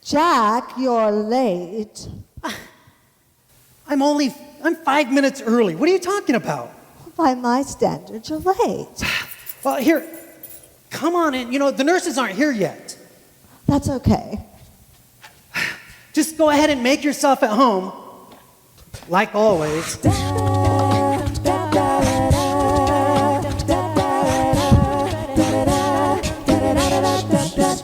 Jack, you're late. I'm 5 minutes early. What are you talking about? By my standards, you're late. Well, here, come on in. The nurses aren't here yet. That's okay. Just go ahead and make yourself at home, like always.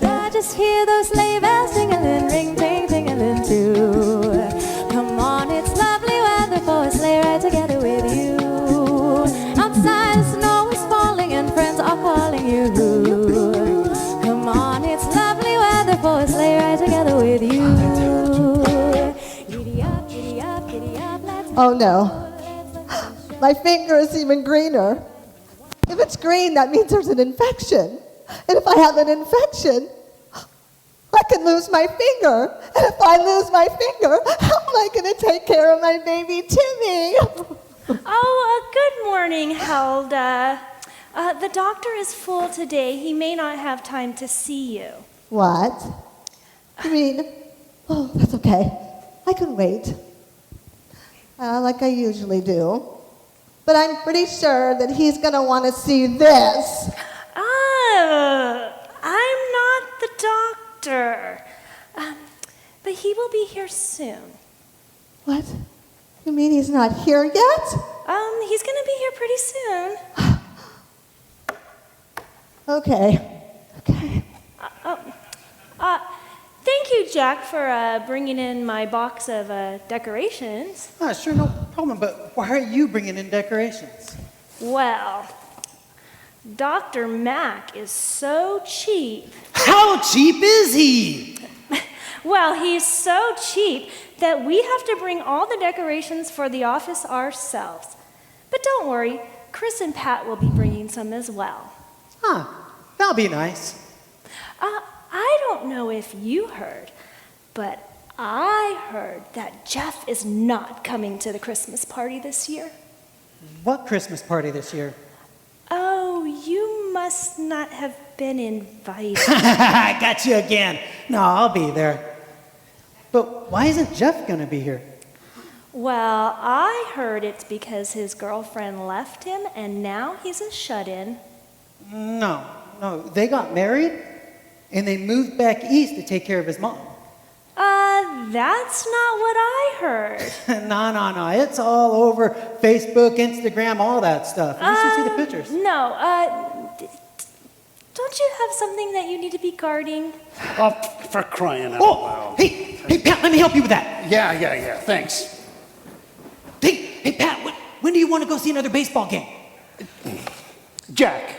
I just hear those sleigh bells tingling, ring, ting, tingling too. Come on, it's lovely weather for a sleigh ride together with you. Outside the snow is falling and friends are calling you. Come on, it's lovely weather for a sleigh ride together with you. Giddy up, giddy up, giddy up, let's go. Oh no. My finger is even greener. If it's green, that means there's an infection. And if I have an infection, I can lose my finger. And if I lose my finger, how am I going to take care of my baby Timmy? Good morning, Helda. The doctor is full today. He may not have time to see you. What? You mean, oh, that's okay. I can wait. Like I usually do. But I'm pretty sure that he's going to want to see this. I'm not the doctor. But he will be here soon. What? You mean he's not here yet? He's going to be here pretty soon. Okay. Thank you, Jack, for bringing in my box of decorations. Sure, no problem, but why are you bringing in decorations? Well, Dr. Mac is so cheap. How cheap is he? Well, he's so cheap that we have to bring all the decorations for the office ourselves. But don't worry, Chris and Pat will be bringing some as well. That'll be nice. I don't know if you heard, but I heard that Jeff is not coming to the Christmas party this year. What Christmas party this year? Oh, you must not have been invited. I got you again. No, I'll be there. But why isn't Jeff going to be here? Well, I heard it's because his girlfriend left him and now he's a shut-in. No, they got married and they moved back east to take care of his mom. That's not what I heard. No. It's all over Facebook, Instagram, all that stuff. You should see the pictures. No, don't you have something that you need to be guarding? Oh, for crying out loud. Hey, Pat, let me help you with that. Yeah, thanks. Hey, Pat, when do you want to go see another baseball game? Jack,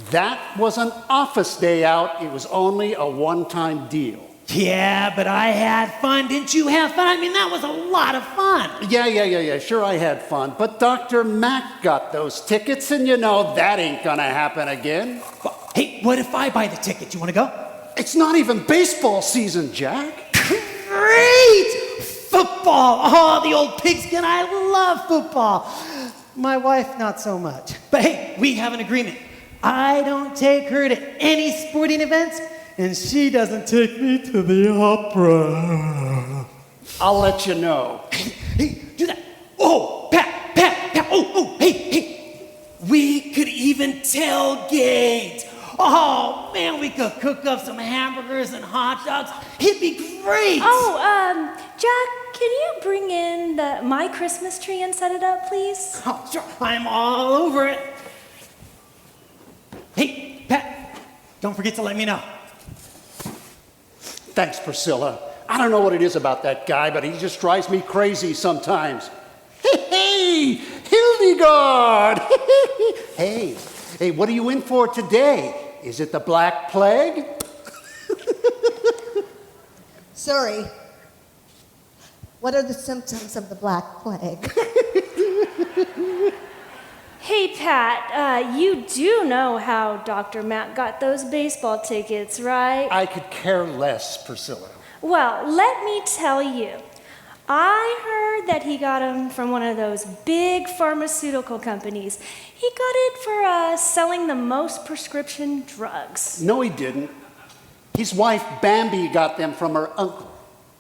that was an office day out. It was only a one-time deal. Yeah, but I had fun. Didn't you have fun? I mean, that was a lot of fun. Yeah. Sure, I had fun. But Dr. Mac got those tickets, and that ain't gonna happen again. Hey, what if I buy the ticket? You want to go? It's not even baseball season, Jack. Great! Football! Oh, the old pigskin. I love football. My wife, not so much. But hey, we have an agreement. I don't take her to any sporting events, and she doesn't take me to the opera. I'll let you know. Hey, do that. Oh, Pat. Oh, hey. We could even tailgate. Oh, man, we could cook up some hamburgers and hot dogs. It'd be great. Jack, can you bring in my Christmas tree and set it up, please? Oh, sure. I'm all over it. Hey, Pat, don't forget to let me know. Thanks, Priscilla. I don't know what it is about that guy, but he just drives me crazy sometimes. Hey, Hildegard! Hey, what are you in for today? Is it the Black Plague? Sorry. What are the symptoms of the Black Plague? Hey, Pat, you do know how Dr. Matt got those baseball tickets, right? I could care less, Priscilla. Well, let me tell you. I heard that he got them from one of those big pharmaceutical companies. He got it for selling the most prescription drugs. No, he didn't. His wife Bambi got them from her uncle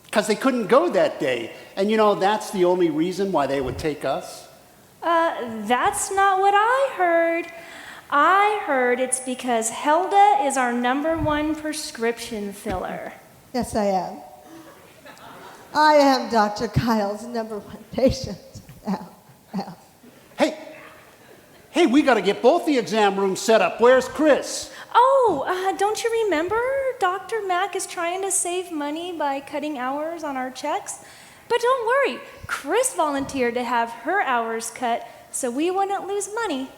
because they couldn't go that day. And you know, that's the only reason why they would take us. That's not what I heard. I heard it's because Helda is our #1 prescription filler. Yes, I am. I am Dr. Kyle's #1 patient. Al. Hey, we got to get both the exam rooms set up. Where's Chris? Oh, don't you remember? Dr. Mack is trying to save money by cutting hours on our checks. But don't worry, Chris volunteered to have her hours cut so we wouldn't lose money.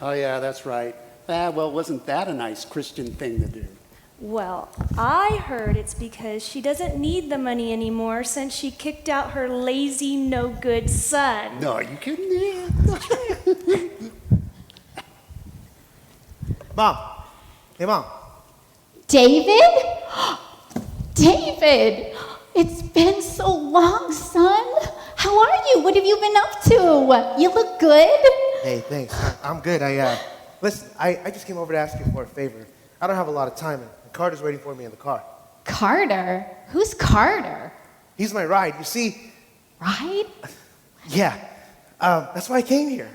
Oh, yeah, that's right. Well, wasn't that a nice Christian thing to do? Well, I heard it's because she doesn't need the money anymore since she kicked out her lazy, no-good son. No, you kidding me? That's right. Mom. Hey, Mom. David? David! It's been so long, son. How are you? What have you been up to? You look good. Hey, thanks. I'm good. Listen, I just came over to ask you for a favor. I don't have a lot of time, and Carter's waiting for me in the car. Carter? Who's Carter? He's my ride. You see, Ride? yeah, that's why I came here.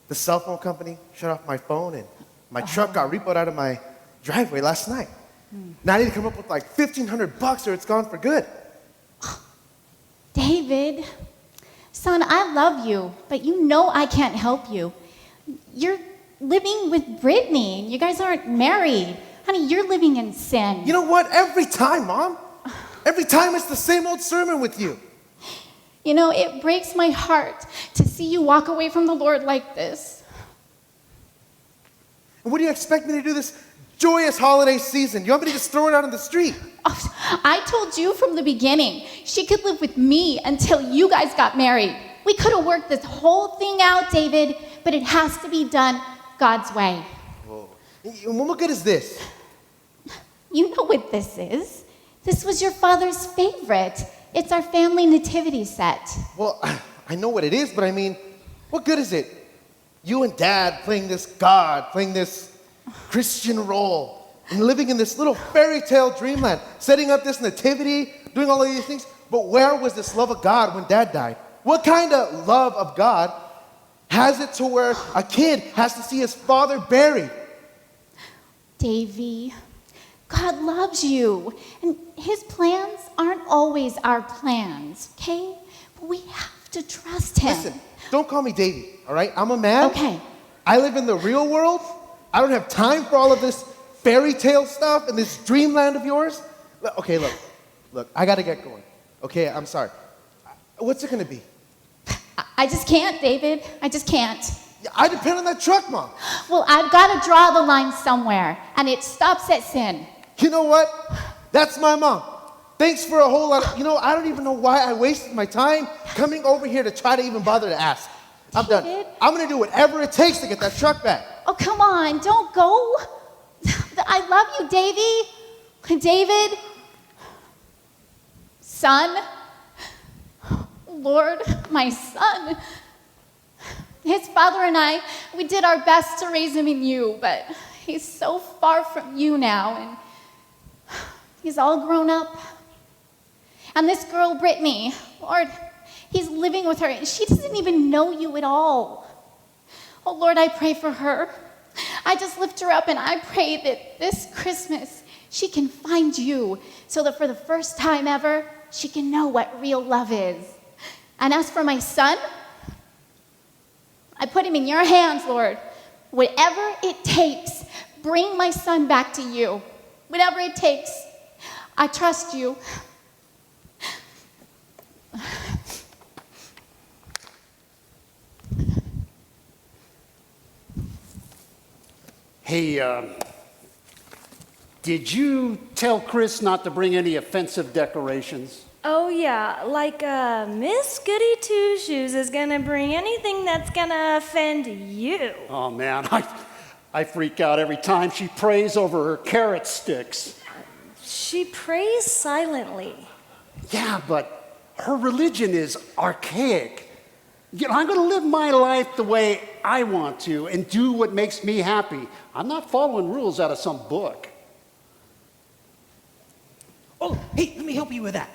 The cell phone company shut off my phone, and my truck got repoed out of my driveway last night. Now I need to come up with like $1,500 or it's gone for good. David, son, I love you, but you know I can't help you. You're living with Brittany. You guys aren't married. Honey, you're living in sin. You know what? Every time, Mom. Every time it's the same old sermon with you. You know, it breaks my heart to see you walk away from the Lord like this. And what do you expect me to do this joyous holiday season? You want me to just throw it out on the street? Oh, I told you from the beginning, she could live with me until you guys got married. We could have worked this whole thing out, David, but it has to be done God's way. Whoa. And what good is this? You know what this is. This was your father's favorite. It's our family nativity set. Well, I know what it is, but I mean, what good is it? You and Dad playing this God, playing this Christian role, and living in this little fairy tale dreamland, setting up this nativity, doing all of these things. But where was this love of God when Dad died? What kind of love of God has it to where a kid has to see his father buried? Davy, God loves you, and his plans aren't always our plans, okay? But we have to trust him. Listen, don't call me Davy, all right? I'm a man. Okay. I live in the real world. I don't have time for all of this fairy tale stuff and this dreamland of yours. Okay, look, I gotta get going. Okay, I'm sorry. What's it gonna be? I just can't, David. I just can't. I depend on that truck, Mom. Well, I've got to draw the line somewhere, and it stops at sin. You know what? That's my mom. Thanks for a whole lot. I don't even know why I wasted my time coming over here to try to even bother to ask. I'm done. David? I'm gonna do whatever it takes to get that truck back. Oh, come on, don't go. I love you, Davy. David. Son. Lord, my son. His father and I, we did our best to raise him in you, but he's so far from you now, and he's all grown up. And this girl, Brittany, Lord, he's living with her, and she doesn't even know you at all. Oh, Lord, I pray for her. I just lift her up, and I pray that this Christmas she can find you so that for the first time ever, she can know what real love is. And as for my son, I put him in your hands, Lord. Whatever it takes, bring my son back to you. Whatever it takes, I trust you. Hey, did you tell Chris not to bring any offensive decorations? Oh, yeah, like Miss Goody Two-Shoes is going to bring anything that's going to offend you. Oh, man, I freak out every time she prays over her carrot sticks. She prays silently. Yeah, but her religion is archaic. I'm going to live my life the way I want to and do what makes me happy. I'm not following rules out of some book. Oh, hey, let me help you with that.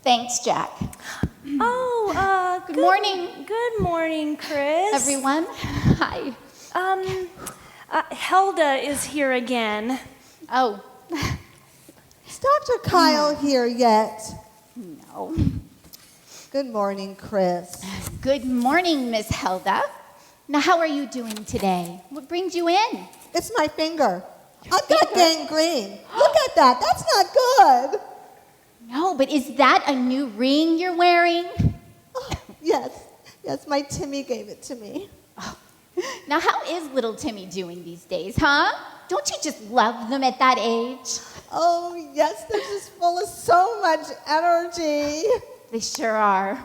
Thanks, Jack. Oh, Good morning. Good morning, Chris. Everyone, hi. Helda is here again. Oh, Is Dr. Kyle here yet? no. Good morning, Chris. Good morning, Miss Helda. Now, how are you doing today? What brings you in? It's my finger. I've got gangrene. Look at that. That's not good. No, but is that a new ring you're wearing? Oh, yes. Yes, my Timmy gave it to me. Now, how is little Timmy doing these days, huh? Don't you just love them at that age? Oh, yes, they're just full of so much energy. They sure are.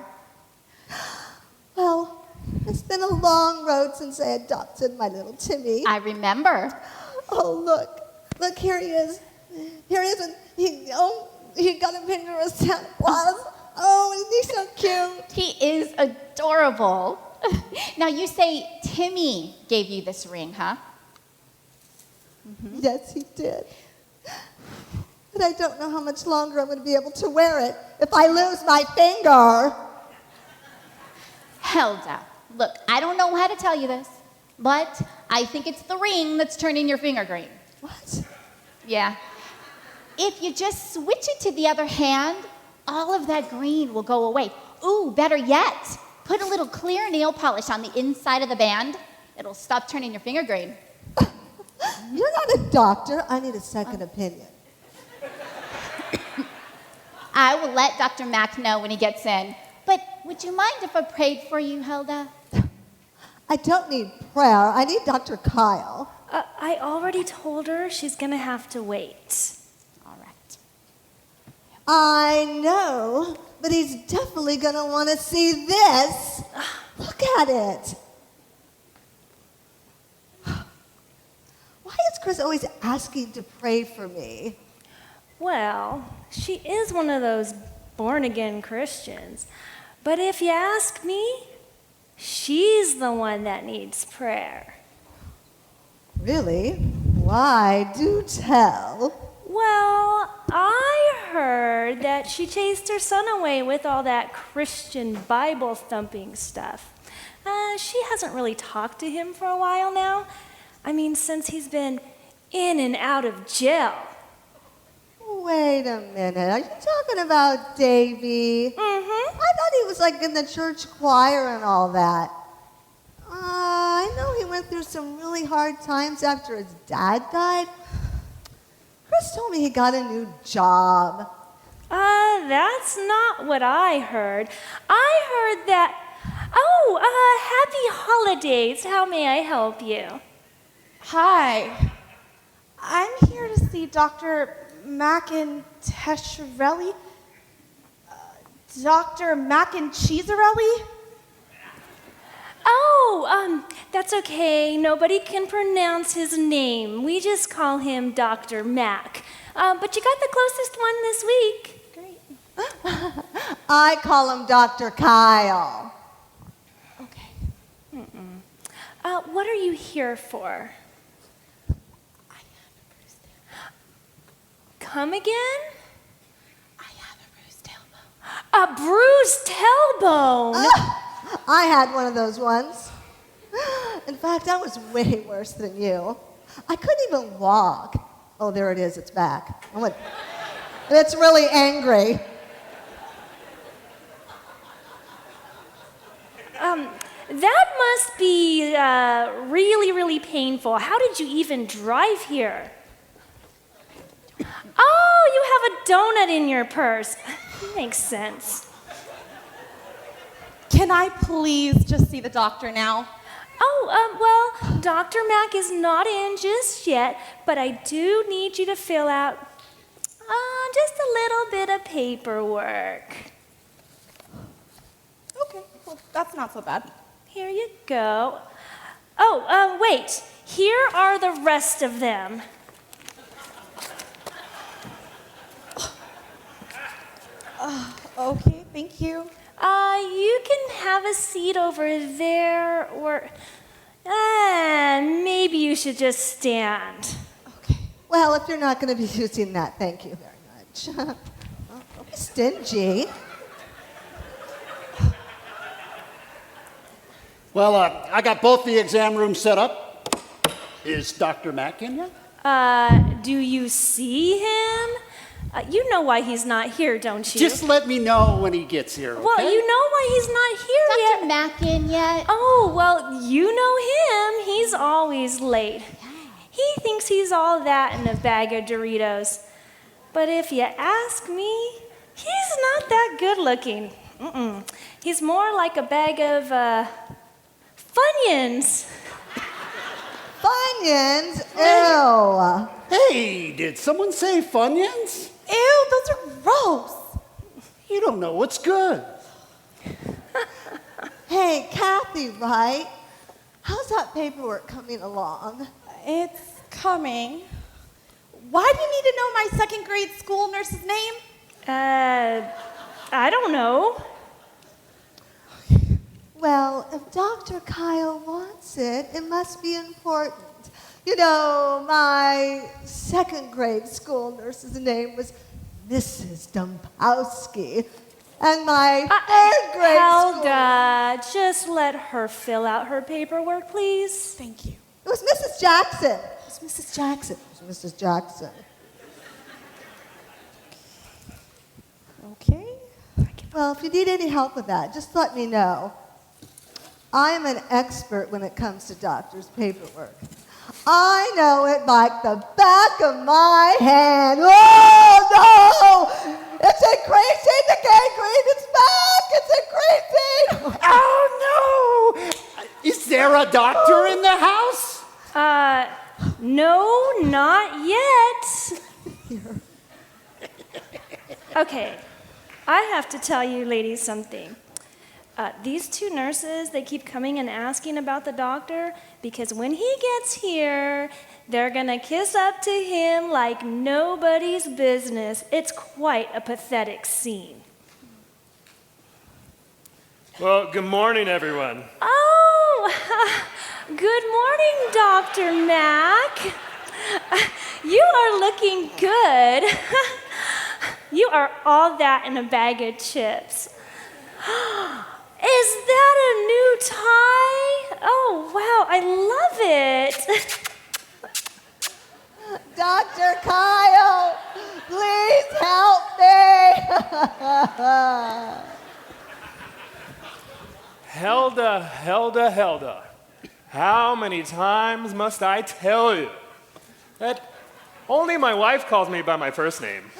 Well, it's been a long road since I adopted my little Timmy. I remember. Oh, look. Look, here he is. Here he is. And he got a picture of Santa Claus. Oh, isn't he so cute? He is adorable. Now, you say Timmy gave you this ring, huh? Yes, he did. But I don't know how much longer I'm going to be able to wear it if I lose my finger. Helda, look, I don't know how to tell you this, but I think it's the ring that's turning your finger green. What? Yeah. If you just switch it to the other hand, all of that green will go away. Ooh, better yet, put a little clear nail polish on the inside of the band. It'll stop turning your finger green. You're not a doctor. I need a second opinion. I will let Dr. Mack know when he gets in. But would you mind if I prayed for you, Helda? I don't need prayer. I need Dr. Kyle. I already told her she's gonna have to wait. All right. I know, but he's definitely going to want to see this. Look at it. Why is Chris always asking to pray for me? Well, she is one of those born-again Christians. But if you ask me, she's the one that needs prayer. Really? Why? Do tell. Well, I heard that she chased her son away with all that Christian Bible-thumping stuff. She hasn't really talked to him for a while now. I mean, since he's been in and out of jail. Wait a minute. Are you talking about Davy? Mm-hmm. I thought he was like in the church choir and all that. I know he went through some really hard times after his dad died. Chris told me he got a new job. That's not what I heard. I heard that... happy holidays. How may I help you? Hi. I'm here to see Dr. McIntyre. Dr. McIntyre? Oh, that's okay. Nobody can pronounce his name. We just call him Dr. Mac. But you got the closest one this week. Great. I call him Dr. Kyle. Okay. What are you here for? I have a bruised elbow. Come again? I have a bruised elbow. A bruised tailbone. I had one of those ones. In fact, I was way worse than you. I couldn't even walk. Oh, there it is. It's back. And it's really angry. That must be really, really painful. How did you even drive here? Oh, you have a donut in your purse. Makes sense. Can I please just see the doctor now? Oh, well, Dr. Mack is not in just yet, but I do need you to fill out just a little bit of paperwork. Okay, well, that's not so bad. Here you go. Oh, wait. Here are the rest of them. Okay, thank you. You can have a seat over there, or maybe you should just stand. Okay. Well, if you're not going to be using that, thank you very much. much. Don't be stingy. Well, I got both the exam rooms set up. Is Dr. Mack in yet? Do you see him? You know why he's not here, don't you? Just let me know when he gets here, okay? Well, you know why he's not here yet. Dr. Mack in yet? Oh, well, you know him. He's always late. He thinks he's all that in a bag of Doritos. But if you ask me, he's not that good looking. He's more like a bag of Funyuns. Funyuns? Ew. Hey, did someone say Funyuns? Ew, those are gross. You don't know what's good. Hey, Kathy, right? How's that paperwork coming along? It's coming. Why do you need to know my second grade school nurse's name? I don't know. Well, if Dr. Kyle wants it, it must be important. You know, my second grade school nurse's name was Mrs. Dumpowski. And my third grade Helda, just let her fill out her paperwork, please. Thank you. It was Mrs. Jackson. It was Mrs. Jackson. It was Mrs. Jackson. Okay. Well, if you need any help with that, just let me know. I am an expert when it comes to doctors' paperwork. I know it like the back of my hand. Oh, no! It's increasing the gangrene. It's back. It's increasing. Oh, no! Is there a doctor in the house? No, not yet. Okay, I have to tell you ladies something. These two nurses, they keep coming and asking about the doctor because when he gets here, they're gonna kiss up to him like nobody's business. It's quite a pathetic scene. Well, good morning, everyone. Oh, good morning, Dr. Mack. You are looking good. You are all that in a bag of chips. Is that a new tie? Oh, wow, I love it. Dr. Kyle, please help me. Helda, Helda, Helda. How many times must I tell you that only my wife calls me by my first name?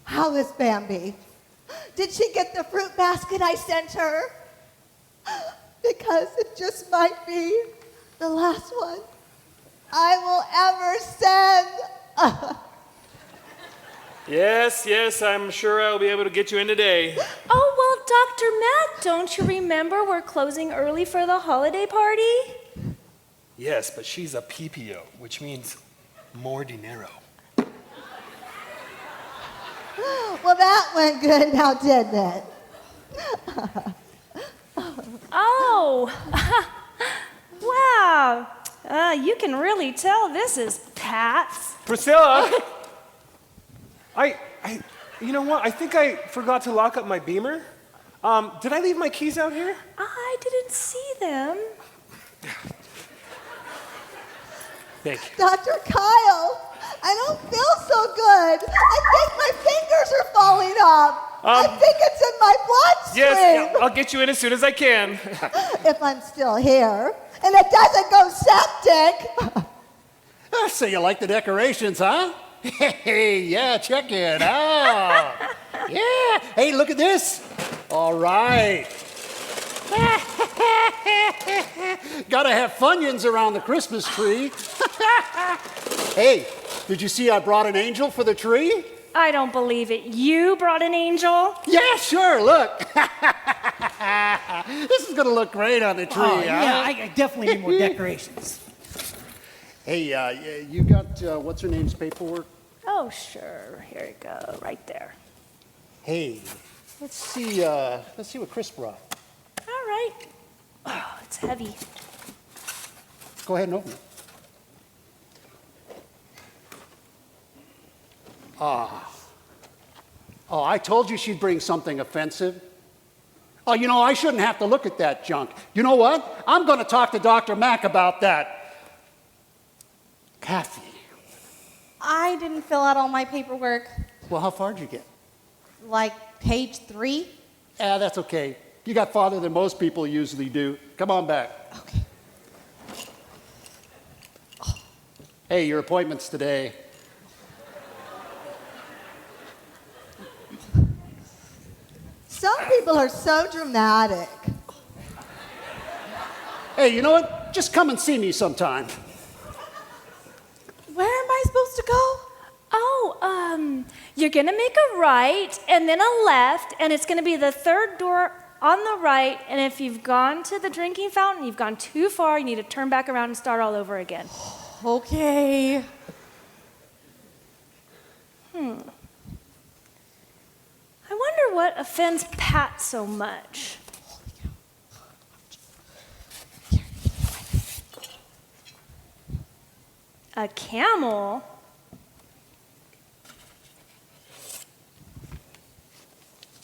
How is Bambi? Did she get the fruit basket I sent her? Because it just might be the last one I will ever send. Yes, I'm sure I'll be able to get you in today. Oh, well, Dr. Mack, don't you remember we're closing early for the holiday party? Yes, but she's a PPO, which means more dinero. Well, that went good now, didn't it? Oh, wow. You can really tell this is Pat's. Priscilla! You know what? I think I forgot to lock up my Beamer. Did I leave my keys out here? I didn't see them. Thank you. Dr. Kyle, I don't feel so good. I think my fingers are falling off. I think it's in my bloodstream. Yes, I'll get you in as soon as I can. If I'm still here. And it doesn't go septic. So you like the decorations, huh? Hey, yeah, check it out. Yeah. Hey, look at this. All right. Gotta have Funyuns around the Christmas tree. Hey, did you see I brought an angel for the tree? I don't believe it. You brought an angel? Yeah, sure, look. This is gonna look great on the tree, Oh, huh? yeah, I definitely need more decorations. Hey, you got what's her name's paperwork? Oh, sure. Here you go, right there. Hey, let's see what Chris brought. All right. Oh, it's heavy. Go ahead and open it. Oh, I told you she'd bring something offensive. Oh, I shouldn't have to look at that junk. You know what? I'm going to talk to Dr. Mack about that. Kathy. I didn't fill out all my paperwork. Well, how far did you get? Like page 3? Yeah, that's okay. You got farther than most people usually do. Come on back. Okay. Hey, your appointment's today. Some people are so dramatic. Hey, you know what? Just come and see me sometime. Where am I supposed to go? Oh, you're gonna make a right and then a left, and it's gonna be the third door on the right, and if you've gone to the drinking fountain, you've gone too far, you need to turn back around and start all over again. Okay. I wonder what offends Pat so much. A camel?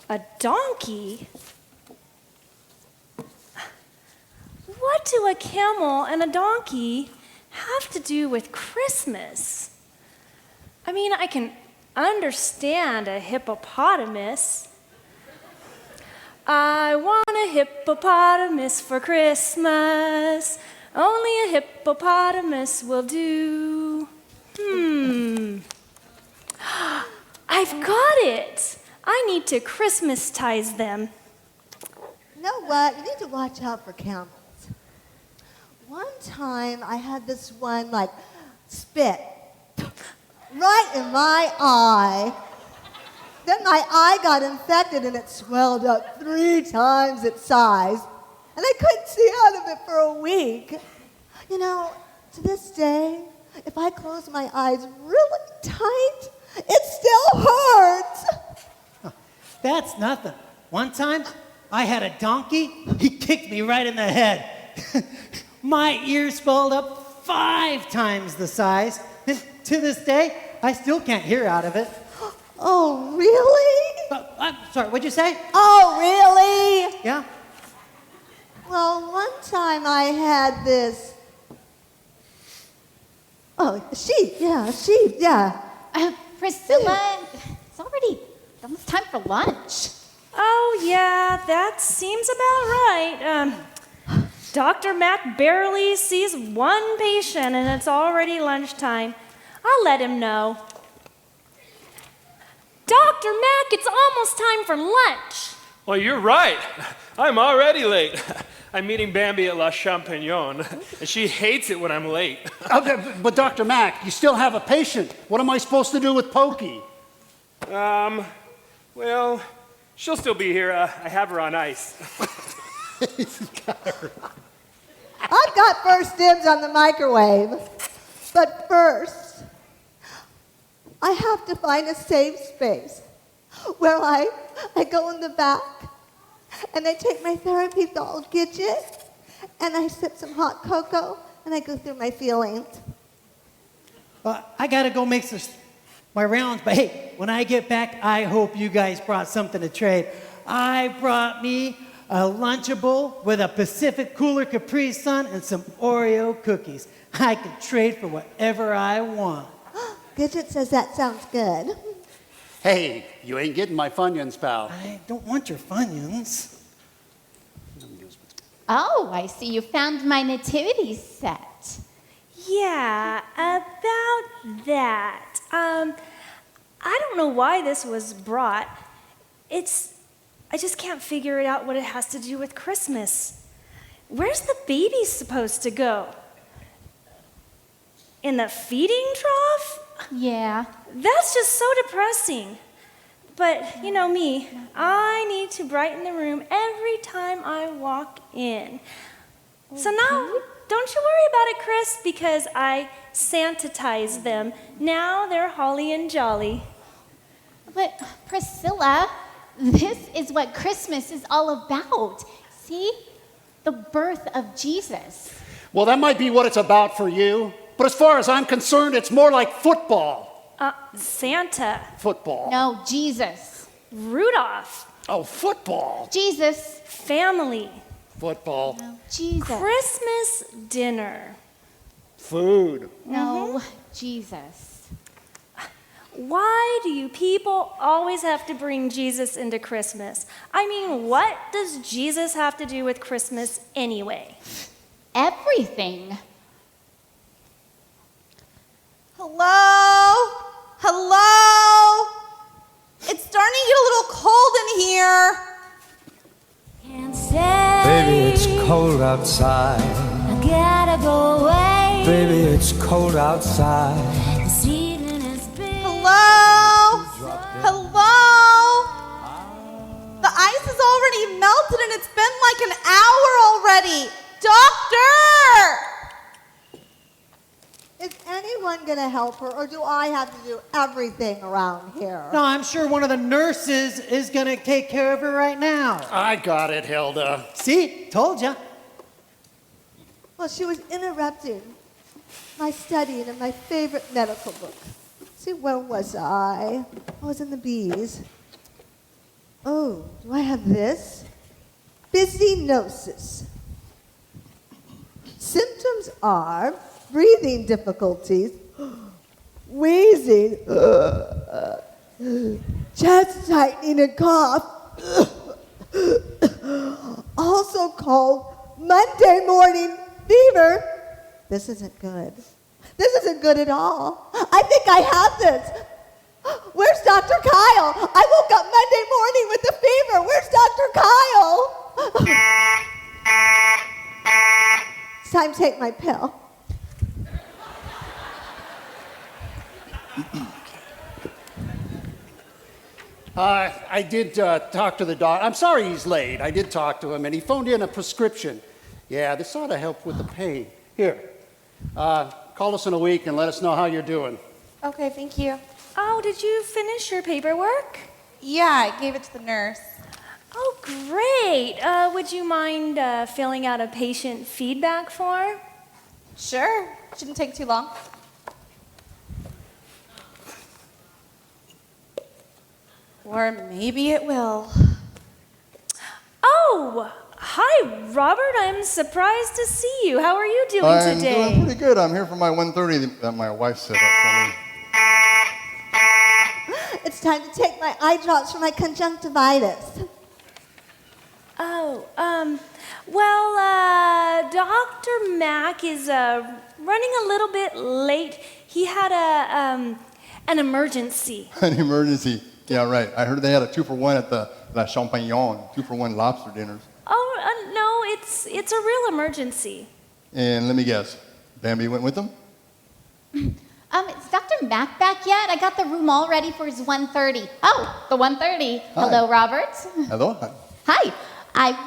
A donkey? What do a camel and a donkey have to do with Christmas? I mean, I can understand a hippopotamus. I want a hippopotamus for Christmas. Only a hippopotamus will do. I've got it. I need to Christmas-tize them. You know what? You need to watch out for camels. One time I had this one spit right in my eye. Then my eye got infected and it swelled up 3 times its size. And I couldn't see out of it for a week. To this day, if I close my eyes really tight, it still hurts. That's nothing. One time, I had a donkey. He kicked me right in the head. My ear swelled up 5 times the size. And to this day, I still can't hear out of it. Oh, really? I'm sorry, what'd you say? Oh, really? Yeah? Well, one time I had this. Oh, sheep, yeah. Priscilla, it's already almost time for lunch. Oh, yeah, that seems about right. Dr. Mack barely sees one patient and it's already lunchtime. I'll let him know. Dr. Mack, it's almost time for lunch. Well, you're right. I'm already late. I'm meeting Bambi at La Champignon, and she hates it when I'm late. But Dr. Mack, you still have a patient. What am I supposed to do with Pokey? Well, she'll still be here. I have her on ice. I've got first dibs on the microwave. But first, I have to find a safe space where I go in the back and I take my therapy doll Gidget and I sip some hot cocoa and I go through my feelings. I gotta go make my rounds, but hey, when I get back, I hope you guys brought something to trade. I brought me a Lunchable with a Pacific Cooler Capri Sun and some Oreo cookies. I can trade for whatever I want. Gidget says that sounds good. Hey, you ain't getting my Funyuns, pal. I don't want your Funyuns. Oh, I see you found my nativity set. Yeah, about that. I don't know why this was brought. I just can't figure it out what it has to do with Christmas. Where's the baby supposed to go? In the feeding trough? Yeah. That's just so depressing. But you know me, I need to brighten the room every time I walk in. So now, don't you worry about it, Chris, because I Santitized them. Now they're holly and jolly. But Priscilla, this is what Christmas is all about. See? The birth of Jesus. Well, that might be what it's about for you, but as far as I'm concerned, it's more like football. Santa. Football. No, Jesus. Rudolph. Oh, football. Jesus. Family. Football. No, Jesus. Christmas dinner. Food. No, Jesus. Why do you people always have to bring Jesus into Christmas? I mean, what does Jesus have to do with Christmas anyway? Everything. Hello? Hello? It's starting to get a little cold in here. Can't stay. Baby, it's cold outside. I gotta go away. Baby, it's cold outside. This evening has been. Hello? Hello? The ice is already melted and it's been like an hour already. Doctor! Is anyone going to help her, or do I have to do everything around here? No, I'm sure one of the nurses is going to take care of her right now. I got it, Helda. See? Told ya. Well, she was interrupting my studying of my favorite medical book. See, where was I? I was in the bees. Oh, do I have this? Businosis. Symptoms are breathing difficulties, wheezing, chest tightening, and cough. Also called Monday morning fever. This isn't good. This isn't good at all. I think I have this. Where's Dr. Kyle? I woke up Monday morning with a fever. Where's Dr. Kyle? It's time to take my pill. I did talk to the doctor. I'm sorry he's late. I did talk to him, and he phoned in a prescription. Yeah, this ought to help with the pain. Here, call us in a week and let us know how you're doing. Okay, thank you. Oh, did you finish your paperwork? Yeah, I gave it to the nurse. Oh, great. Would you mind filling out a patient feedback form? Sure, shouldn't take too long. Or maybe it will. Oh, hi, Robert. I'm surprised to see you. How are you doing I'm today? doing pretty good. I'm here for my 1:30 that my wife set up for me. It's time to take my eye drops for my conjunctivitis. Oh, Dr. Mack is running a little bit late. He had an emergency. An emergency. Yeah, right. I heard they had a 2-for-1 at the La Champignon, 2-for-1 lobster dinners. Oh, no, it's a real emergency. And let me guess, Bambi went with them? Is Dr. Mack back yet? I got the room all ready for his 1:30. Oh, the 1:30. Hi. Hello, Robert. Hello? Hi.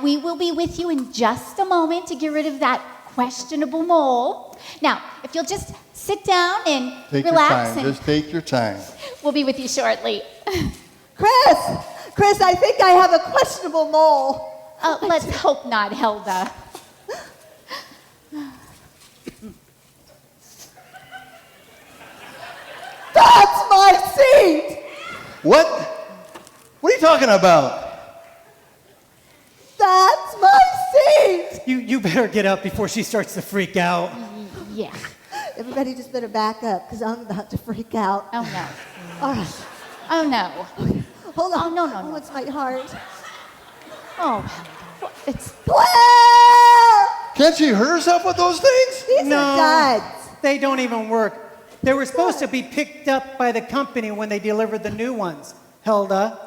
We will be with you in just a moment to get rid of that questionable mole. Now, if you'll just sit down and Take relax, your time. and Just take your time. we'll be with you shortly. Chris, I think I have a questionable mole. Let's hope not, Helda. That's my seat! What? What are you talking about? That's my seat! You better get up before she starts to freak out. Yeah. Everybody just better back up, because I'm about to freak out. Oh, no. All right. Oh, no. Hold on. Oh, no. Oh, it's my heart. Oh, it's... Claire! Can't she hurt herself with those things? These No. are duds. They don't even work. They were supposed to be picked up by the company when they delivered the new ones. Helda?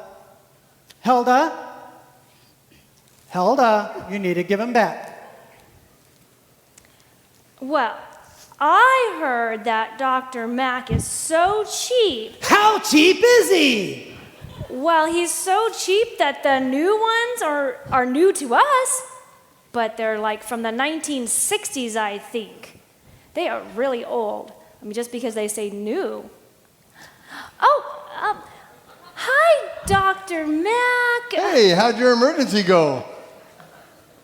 Helda, you need to give them back. Well, I heard that Dr. Mack is so cheap. How cheap is he? Well, he's so cheap that the new ones are new to us, but they're like from the 1960s, I think. They are really old. I mean, just because they say new. Oh, hi, Dr. Mack. Hey, how'd your emergency go?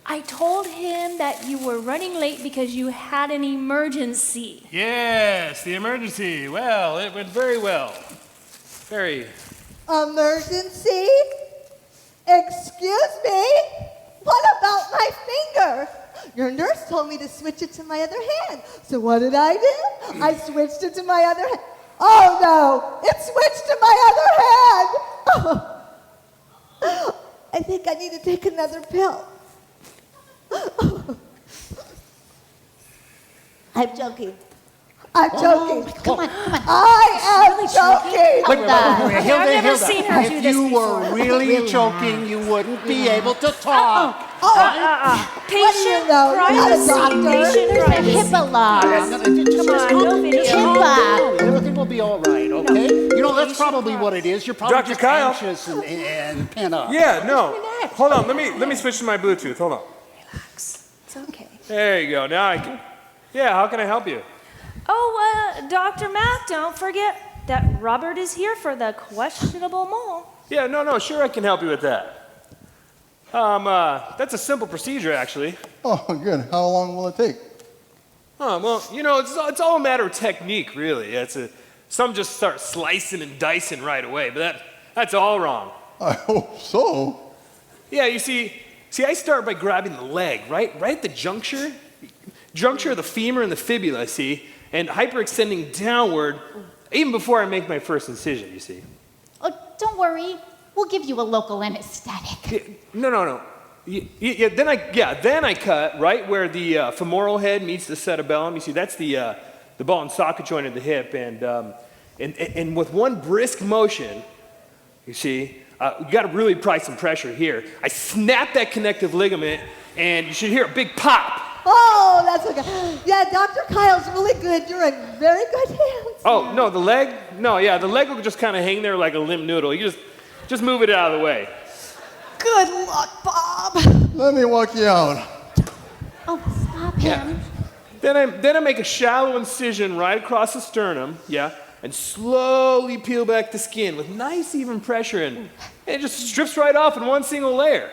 I told him that you were running late because you had an emergency. Yes, the emergency. Well, it went very well. Very. Emergency? Excuse me? What about my finger? Your nurse told me to switch it to my other hand. So what did I do? I switched it to my other hand. Oh no, it switched to my other hand. I think I need to take another pill. I'm joking. I'm joking. Come on. I am joking. I've never Hilda, seen her do if this you before. were really choking, you wouldn't be able to talk. Patient know? You're not a privacy. doctor. Patient There's a privacy. HIPAA law. Come on, no video. HIPAA. Everything will be all right, okay? You know, that's probably what it is. You're probably Dr. just Kyle. anxious and pent up. Yeah, no. Hold on. Let me switch to my Bluetooth. Hold on. Relax. It's okay. There you go. Now I can. Yeah, how can I help you? Oh, Dr. Mack, don't forget that Robert is here for the questionable mole. Yeah, no, sure I can help you with that. That's a simple procedure, actually. Oh, good. How long will it take? Well, you know, it's all a matter of technique, really. Some just start slicing and dicing right away, but that's all wrong. I hope so. Yeah, you see, I start by grabbing the leg, right at the juncture of the femur and the fibula, see, and hyperextending downward, even before I make my first incision, you see. Oh, don't worry. We'll give you a local anesthetic. No. Then I cut right where the femoral head meets the cerebellum. You see, that's the ball and socket joint of the hip, and with one brisk motion, you see, you got to really apply some pressure here. I snap that connective ligament, and you should hear a big pop. Oh, that's okay. Yeah, Dr. Kyle's really good. You're in very good hands. Oh, no, the leg? No, yeah, the leg will just kind of hang there like a limp noodle. You just move it out of the way. Good luck, Bob. Let me walk you out. Oh, stop him. Then I make a shallow incision right across the sternum, yeah, and slowly peel back the skin with nice even pressure, and it just strips right off in one single layer.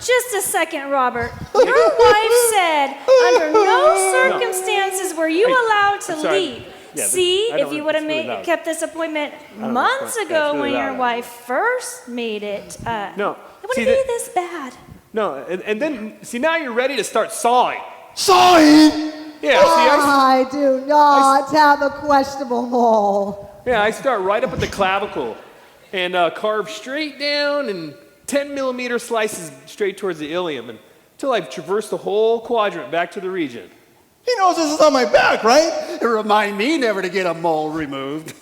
Just a second, Robert. Your wife said under no circumstances were you allowed to I'm sorry. leave. Yeah, See, I don't if you know, would it's have really loud. kept this appointment know, months it's ago really when your loud. wife first made it, No, it wouldn't see, be this bad. No, and then, see, now you're ready to start sawing. Sawing? Yeah, see, I do not have a questionable mole. I start right up at the clavicle and carve straight down and 10-millimeter slices straight towards the ilium until I've traversed the whole quadrant back to the region. He knows this is on my back, right? Remind me never to get a mole removed.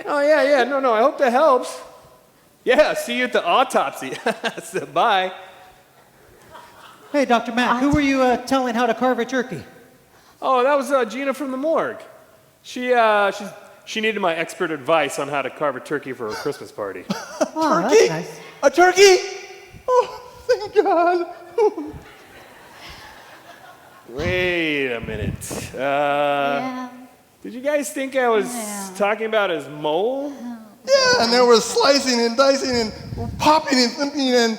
Oh, yeah, no, I hope that helps. Yeah, see you at the autopsy. So, bye. Hey, Dr. Mack, who were you telling how to carve a turkey? Oh, that was Gina from the morgue. She needed my expert advice on how to carve a turkey for her Christmas party. Oh, Turkey? that's nice. A turkey? Oh, thank God. Wait a minute. Yeah. Did you guys think I was talking about his mole? Yeah, and there was slicing and dicing and popping and flipping and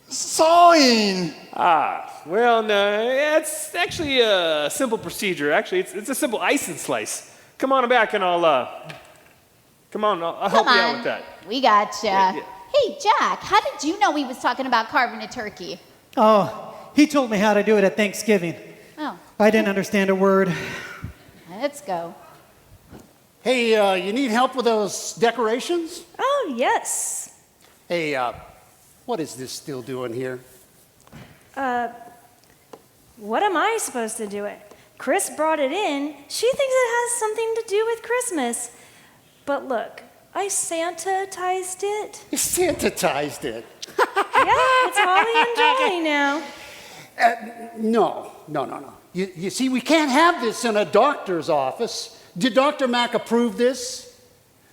sawing. Well, no, it's actually a simple procedure. Actually, it's a simple ice and slice. Come on back and I'll help you out with that. We gotcha. Yeah. Hey, Jack, how did you know he was talking about carving a turkey? Oh, he told me how to do it at Thanksgiving. Oh, I didn't understand a word. let's go. Hey, you need help with those decorations? Oh, yes. Hey, what is this still doing here? What am I supposed to do it? Chris brought it in. She thinks it has something to do with Christmas. But look, I Santa-tized it. You Santa-tized it. Yeah, it's Holly and Jolly now. No. You see, we can't have this in a doctor's office. Did Dr. Mack approve this?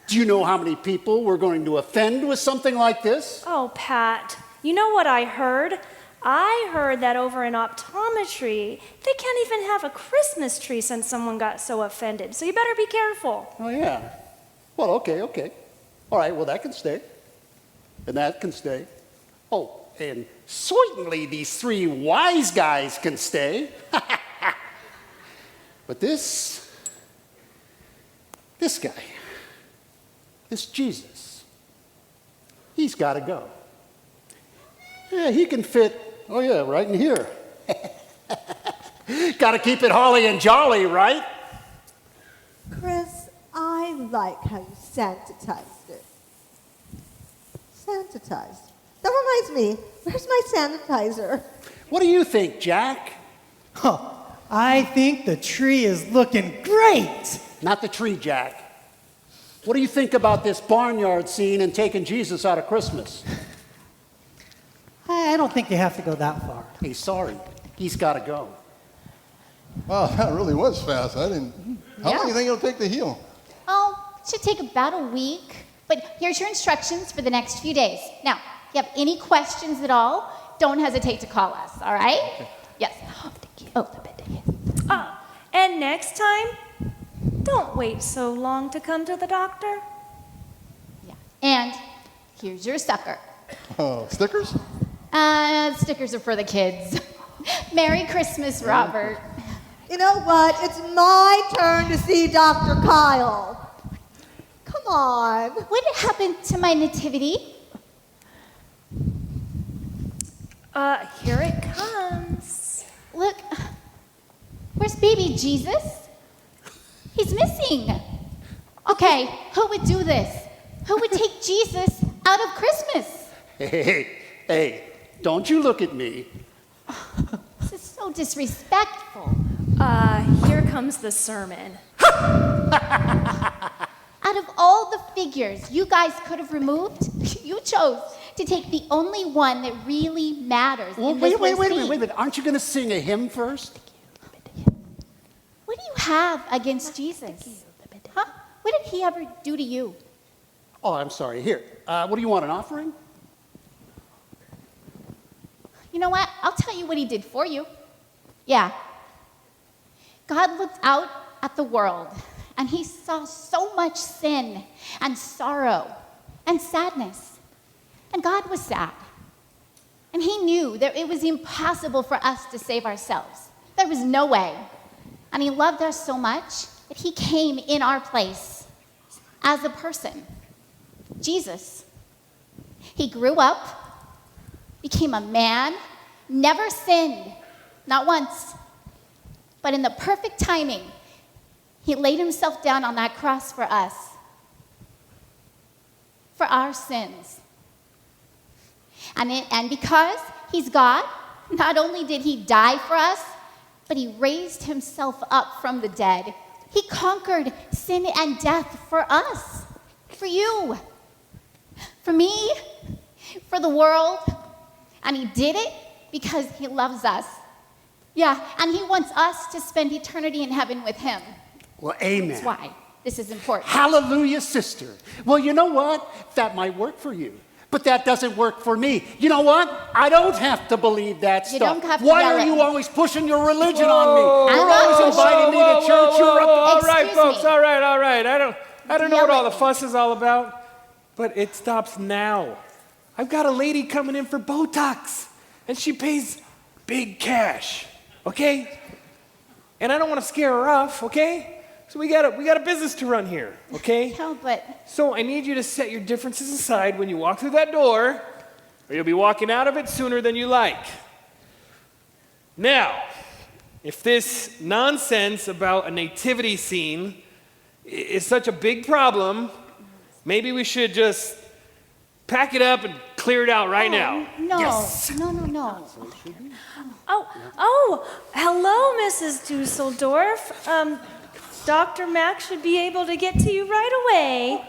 Do you know how many people we're going to offend with something like this? Oh, Pat, you know what I heard? I heard that over in optometry, they can't even have a Christmas tree since someone got so offended. So you better be careful. Oh, yeah. Well, okay. All right, well, that can stay. and that can stay. Oh, and certainly these 3 wise guys can stay. But this guy, this Jesus, he's got to go. Yeah, he can fit, oh yeah, right in here. Got to keep it holly and jolly, right? Chris, I like how you sanitized it. Sanitized. That reminds me, where's my sanitizer? What do you think, Jack? Oh, I think the tree is looking great. Not the tree, Jack. What do you think about this barnyard scene and taking Jesus out of Christmas? I don't think you have to go that far. Hey, sorry, he's got to go. Wow, that really was fast. How long do you think it'll take to heal? Oh, it should take about a week. But here's your instructions for the next few days. Now, if you have any questions at all, don't hesitate to call us, all right? Okay. Yes. And next time, don't wait so long to come to the doctor. Yeah. And here's your sucker. Oh, stickers? Stickers are for the kids. Merry Christmas, Robert. You know what? It's my turn to see Dr. Kyle. Come on. What happened to my nativity? Here it comes. Look, where's baby Jesus? He's missing. Okay, who would do this? Who would take Jesus out of Christmas? Hey, don't you look at me. This is so disrespectful. Here comes the sermon. Out of all the figures you guys could have removed, you chose to take the only one that really matters. Well, in this wait a scene. minute. Aren't you going to sing a hymn first? What do you have against Jesus? Huh? What did he ever do to you? Oh, I'm sorry. Here, what do you want, an offering? You know what? I'll tell you what he did for you. Yeah. God looked out at the world, and he saw so much sin and sorrow and sadness. And God was sad. And he knew that it was impossible for us to save ourselves. There was no way. And he loved us so much that he came in our place as a person. Jesus. He grew up, became a man, never sinned, not once. But in the perfect timing, he laid himself down on that cross for us, for our sins. And because he's God, not only did he die for us, but he raised himself up from the dead. He conquered sin and death for us, for you, for me, for the world. And he did it because he loves us. Yeah, and he wants us to spend eternity in heaven with him. Well, amen. That's why this is important. Hallelujah, sister. Well, you know what? That might work for you. But that doesn't work for me. You know what? I don't have to believe that You stuff. don't have to Why yell are at you me. always pushing your religion on me? I'm You're not always pushing- inviting me to church. You're up All right, Excuse folks. me. All right. I don't know Yell what all at the me. fuss is all about, but it stops now. I've got a lady coming in for Botox, and she pays big cash, okay? And I don't want to scare her off, okay? So we got a business to run here, okay? No, but So I need you to set your differences aside when you walk through that door, or you'll be walking out of it sooner than you like. Now, if this nonsense about a nativity scene is such a big problem, maybe we should just pack it up and clear it out right now. no, Yes. no. Oh, hello, Mrs. Dusseldorf. Dr. Mack should be able to get to you right away.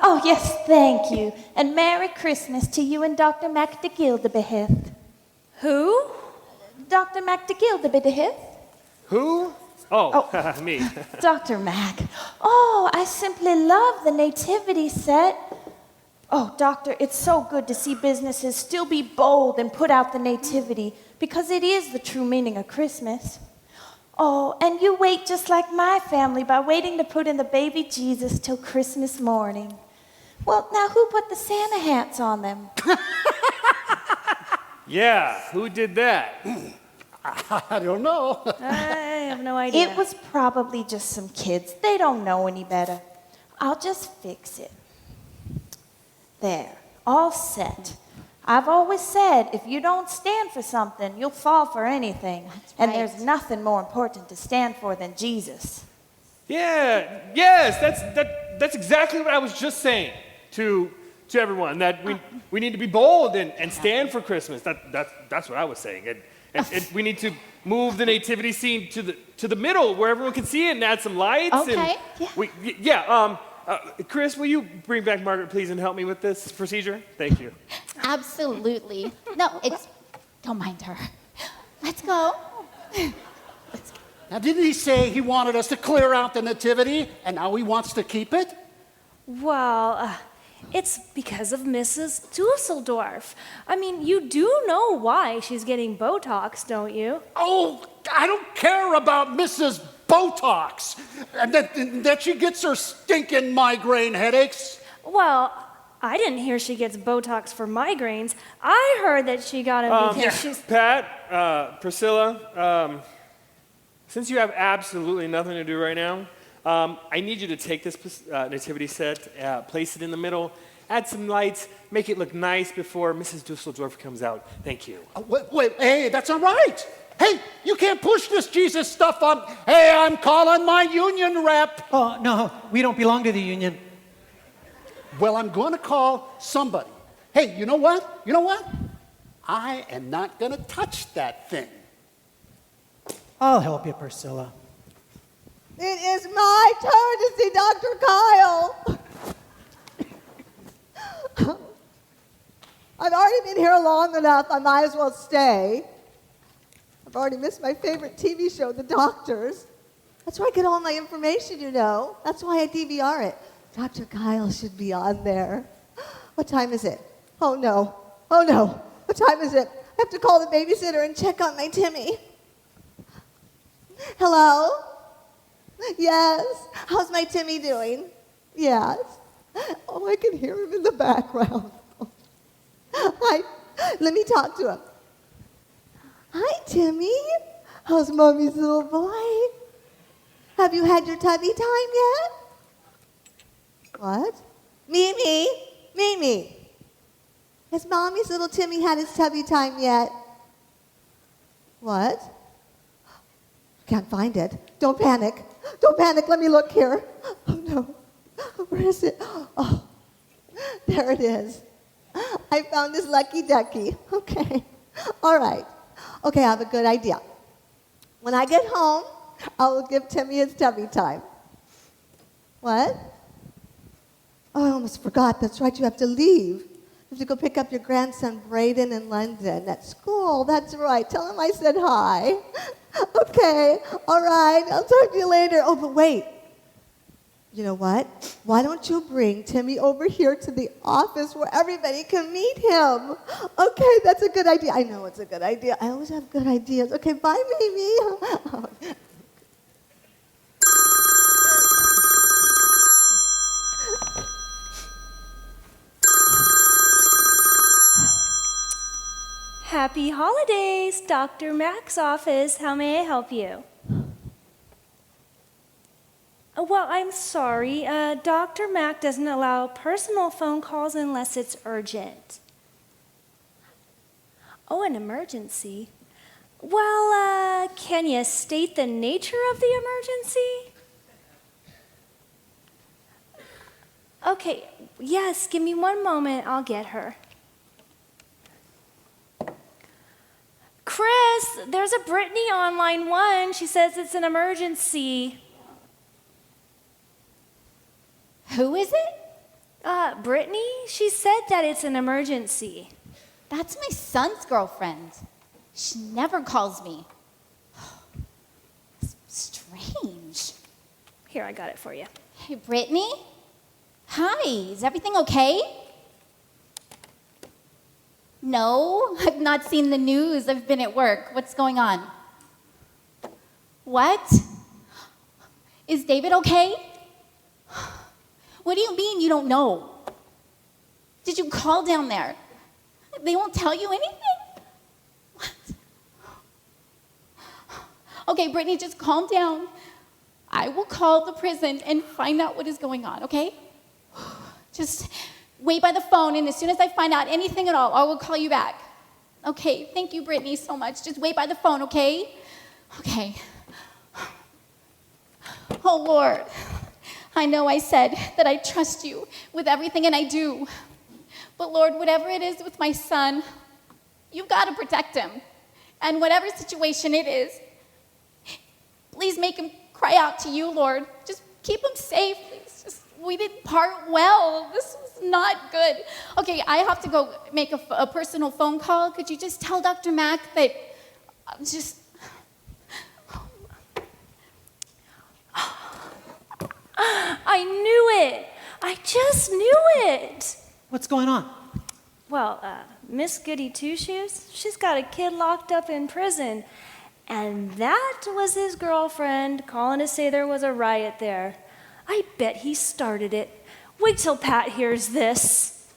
Oh, yes, thank you. And Merry Christmas to you and Dr. Mac de Gildebehith. Who? Dr. Mac de Gildebehith? Who? Oh, me. Dr. Mac. Oh, I simply love the nativity set. Oh, Doctor, it's so good to see businesses still be bold and put out the nativity because it is the true meaning of Christmas. Oh, and you wait just like my family by waiting to put in the baby Jesus till Christmas morning. Well, now who put the Santa hats on them? Yeah, who did that? I don't know. I have no idea. It was probably just some kids. They don't know any better. I'll just fix it. There, all set. I've always said if you don't stand for something, you'll fall for anything. And right. there's nothing more important to stand for than Jesus. Yeah, yes, that's exactly what I was just saying to everyone, that we need to be bold and stand for Christmas. That's what I was saying. And we need to move the nativity scene to the middle where everyone can see it and add some lights. Okay, And Chris, will you bring back Margaret, please, and help me with this procedure? Thank you. Absolutely. No, don't mind her. Let's go. Now, didn't he say he wanted us to clear out the nativity, and now he wants to keep it? Well, it's because of Mrs. Dusseldorf. I mean, you do know why she's getting Botox, don't you? Oh, I don't care about Mrs. Botox, and that she gets her stinking migraine headaches. Well, I didn't hear she gets Botox for migraines. I heard that she got it because she's... Pat, Priscilla, since you have absolutely nothing to do right now, I need you to take this nativity set, place it in the middle, add some lights, make it look nice before Mrs. Dusseldorf comes out. Thank you. Wait, hey, that's all right. Hey, you can't push this Jesus stuff on. Hey, I'm calling my union rep. Oh, no, we don't belong to the union. Well, I'm going to call somebody. Hey, you know what? You know what? I am not going to touch that thing. I'll help you, Priscilla. It is my turn to see Dr. Kyle. I've already been here long enough. I might as well stay. I've already missed my favorite TV show, The Doctors. That's where I get all my information, you know. That's why I DVR it. Dr. Kyle should be on there. What time is it? Oh, no. Oh, no. What time is it? I have to call the babysitter and check on my Timmy. Hello? Yes. How's my Timmy doing? Yes. Oh, I can hear him in the background. Hi. Let me talk to him. Hi, Timmy. How's Mommy's little boy? Have you had your tubby time yet? What? Mimi. Has Mommy's little Timmy had his tubby time yet? What? Can't find it. Don't panic. Don't panic. Let me look here. Oh, no. Where is it? Oh, there it is. I found his lucky ducky. Okay. All right. Okay, I have a good idea. When I get home, I will give Timmy his tubby time. What? Oh, I almost forgot. That's right. You have to leave. You have to go pick up your grandson, Braden, in London at school. That's right. Tell him I said hi. Okay. All right. I'll talk to you later. Oh, but wait. You know what? Why don't you bring Timmy over here to the office where everybody can meet him? Okay, that's a good idea. I know it's a good idea. I always have good ideas. Okay, bye, Mimi. Happy holidays, Dr. Mack's office. How may I help you? Well, I'm sorry. Dr. Mack doesn't allow personal phone calls unless it's urgent. Oh, an emergency. Well, can you state the nature of the emergency? Okay, yes, give me one moment. I'll get her. Chris, there's a Brittany on line 1. She says it's an emergency. Who is it? Brittany? She said that it's an emergency. That's my son's girlfriend. She never calls me. Strange. Here, I got it for you. Hey, Brittany? Hi, is everything okay? No, I've not seen the news. I've been at work. What's going on? What? Is David okay? What do you mean you don't know? Did you call down there? They won't tell you anything? What? Okay, Brittany, just calm down. I will call the prison and find out what is going on, okay? Just wait by the phone, and as soon as I find out anything at all, I will call you back. Okay, thank you, Brittany, so much. Just wait by the phone, okay? Okay. Oh, Lord, I know I said that I trust you with everything, and I do. But, Lord, whatever it is with my son, you've got to protect him. And whatever situation it is, please make him cry out to you, Lord. Just keep him safe, please. We didn't part well. This was not good. Okay, I have to go make a personal phone call. Could you just tell Dr. Mack that I'm just... I knew it. I just knew it. What's going on? Well, Miss Goody Two-Shoes, she's got a kid locked up in prison. And that was his girlfriend calling to say there was a riot there. I bet he started it. Wait till Pat hears this.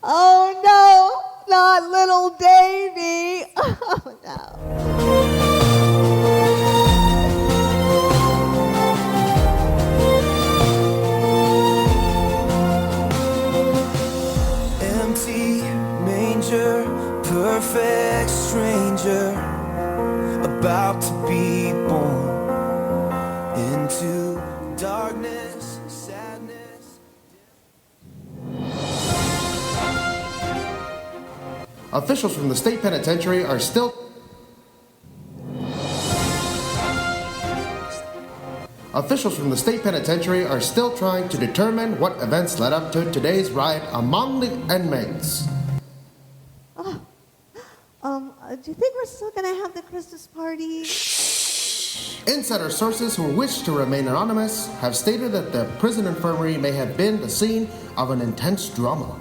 Oh no, not little Davy. Oh no. Empty manger, perfect stranger, about to be born into darkness, sadness. Officials from the state penitentiary are still trying to determine what events led up to today's riot among the inmates. Do you think we're still gonna have the Christmas party? Insider sources who wish to remain anonymous have stated that the prison infirmary may have been the scene of an intense drama.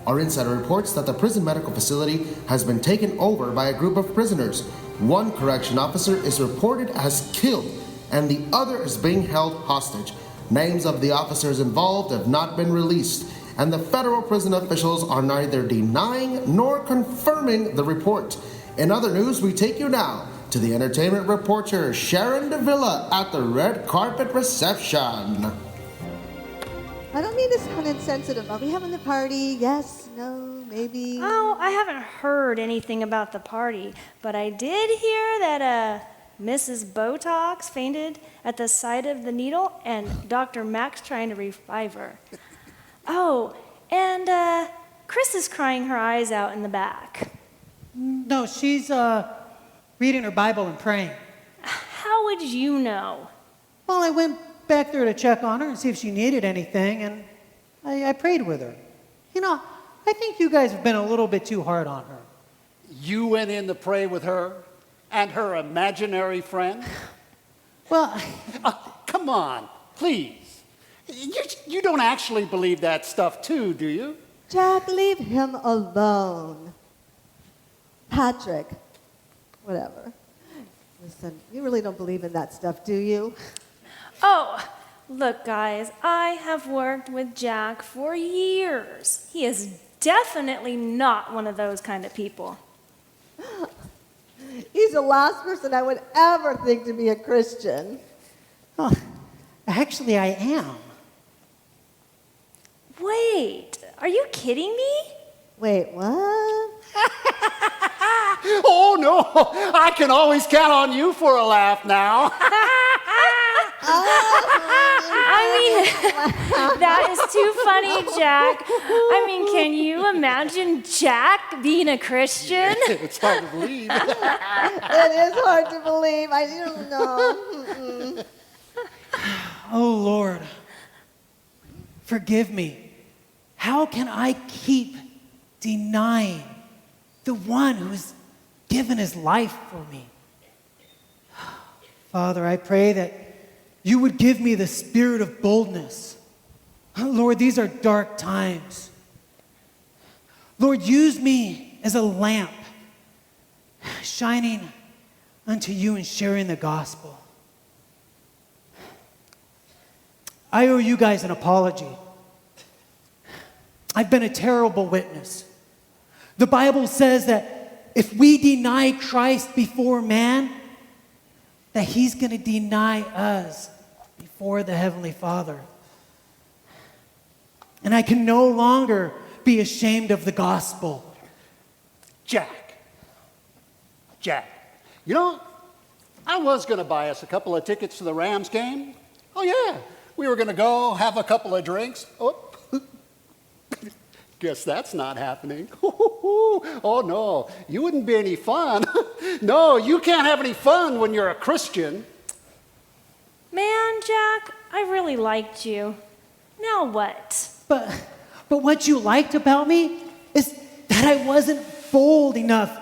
Our insider reports that the prison medical facility has been taken over by a group of prisoners. One correction officer is reported as killed, and the other is being held hostage. Names of the officers involved have not been released, and the federal prison officials are neither denying nor confirming the report. In other news, we take you now to the entertainment reporter Sharon DeVilla at the red carpet reception. I don't mean to sound insensitive. Are we having the party? Yes, no, maybe? Oh, I haven't heard anything about the party, but I did hear that Mrs. Botox fainted at the sight of the needle, and Dr. Mack's trying to revive her. Oh, and Chris is crying her eyes out in the back. No, she's reading her Bible and praying. How would you know? Well, I went back there to check on her and see if she needed anything, and I prayed with her. You know, I think you guys have been a little bit too hard on her. You went in to pray with her and her imaginary friend? Well, come on, please. You don't actually believe that stuff too, do you? Jack, leave him alone. Patrick, whatever. Listen, you really don't believe in that stuff, do you? Oh, look, guys, I have worked with Jack for years. He is definitely not one of those kind of people. He's the last person I would ever think to be a Christian. Oh, actually, I am. Wait, are you kidding me? Wait, what? Oh, no, I can always count on you for a laugh now. I mean, that is too funny, Jack. I mean, can you imagine Jack being a Christian? It's hard to believe. It is hard to believe. I don't know. Mm-mm. Oh, Lord, forgive me. How can I keep denying the one who's given his life for me? Father, I pray that you would give me the spirit of boldness. Lord, these are dark times. Lord, use me as a lamp, shining unto you and sharing the gospel. I owe you guys an apology. I've been a terrible witness. The Bible says that if we deny Christ before man, that he's going to deny us before the Heavenly Father. And I can no longer be ashamed of the gospel. Jack, you know, I was going to buy us a couple of tickets to the Rams game. Oh, yeah. We were going to go have a couple of drinks. Oh, guess that's not happening. Oh, no. You wouldn't be any fun. No, you can't have any fun when you're a Christian. Man, Jack, I really liked you. Now what? But what you liked about me is that I wasn't bold enough